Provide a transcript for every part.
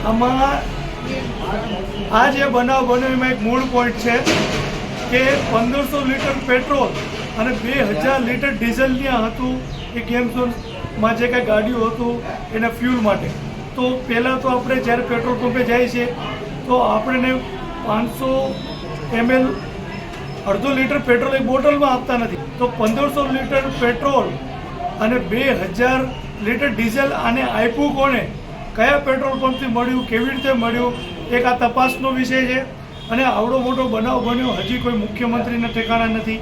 આમાં આ જે બનાવ બન્યો એમાં એક મૂળ પોઈન્ટ છે કે 1500 લીટર પેટ્રોલ અને 2000 લીટર ડીઝલ હતું એ ગેમ ઝોનમાં જે કાંઈ ગાડીઓ હતું એના ફ્યુલ માટે. તો પહેલાં તો આપણે જ્યારે પેટ્રોલ પંપે જાય છે તો આપણને 500 ml અડધો લીટર પેટ્રોલ એક બોટલમાં આપતા નથી. તો 1500 લીટર પેટ્રોલ અને 2000 લીટર ડીઝલ આને આપ્યું કોણે, કયા પેટ્રોલ પંપથી મળ્યું, કેવી રીતે મળ્યું, એક આ તપાસનો વિષય છે. અને આવડો મોટો બનાવ બન્યો, હજી કોઈ મુખ્યમંત્રીના ઠેકાણા નથી.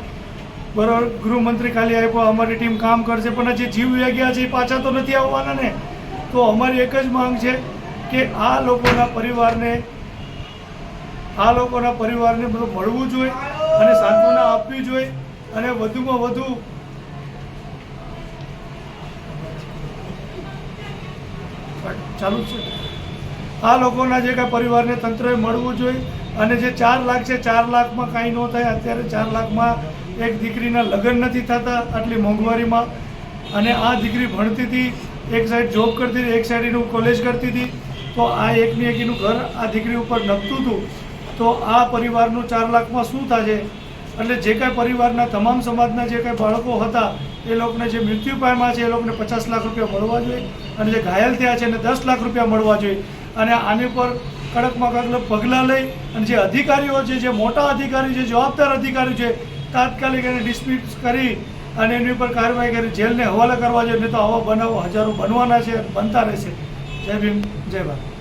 બરાબર, ગૃહમંત્રી ખાલી આપ્યો, અમારી ટીમ કામ કરશે, પણ જે જીવ વહી ગયા છે એ પાછા તો નથી આવવાના ને. તો અમારી એક જ માંગ છે કે આ લોકોના પરિવારને બધું મળવું જોઈએ અને સાંત્વના આપવી જોઈએ અને વધુમાં વધુ ચાલુ છે આ લોકોના જે કાંઈ પરિવારને તંત્રએ મળવું જોઈએ. અને જે 4 લાખ છે 4 લાખમાં કાંઈ ન થાય. અત્યારે 4 લાખમાં એક દીકરીના લગ્ન નથી થતા આટલી મોંઘવારીમાં. અને આ દીકરી ભણતી હતી, એક સાઈડ જોબ કરતી હતી, એક સાઈડ એનું કોલેજ કરતી હતી. તો આ એકની એક એનું ઘર આ દીકરી ઉપર નભતું હતું. તો આ પરિવારનું 4 લાખમાં શું થશે? એટલે જે કાંઈ પરિવારના તમામ સમાજના જે કાંઈ બાળકો હતા એ લોકોને જે મૃત્યુ પામ્યા છે એ લોકોને 50 લાખ રૂપિયા મળવા જોઈએ અને જે ઘાયલ થયા છે એને 10 લાખ રૂપિયા મળવા જોઈએ. અને આની પર કડકમાં કડક પગલાં લઈ અને જે અધિકારીઓ છે, જે મોટા અધિકારી છે, જવાબદાર અધિકારી છે, તાત્કાલિક એને ડિસ્મિસ કરી અને એની ઉપર કાર્યવાહી કરી જેલને હવાલે કરવા જોઈએ. નહીં તો આવા બનાવો હજારો બનવાના છે, બનતા રહેશે. જય ભીમ, જય ભારત.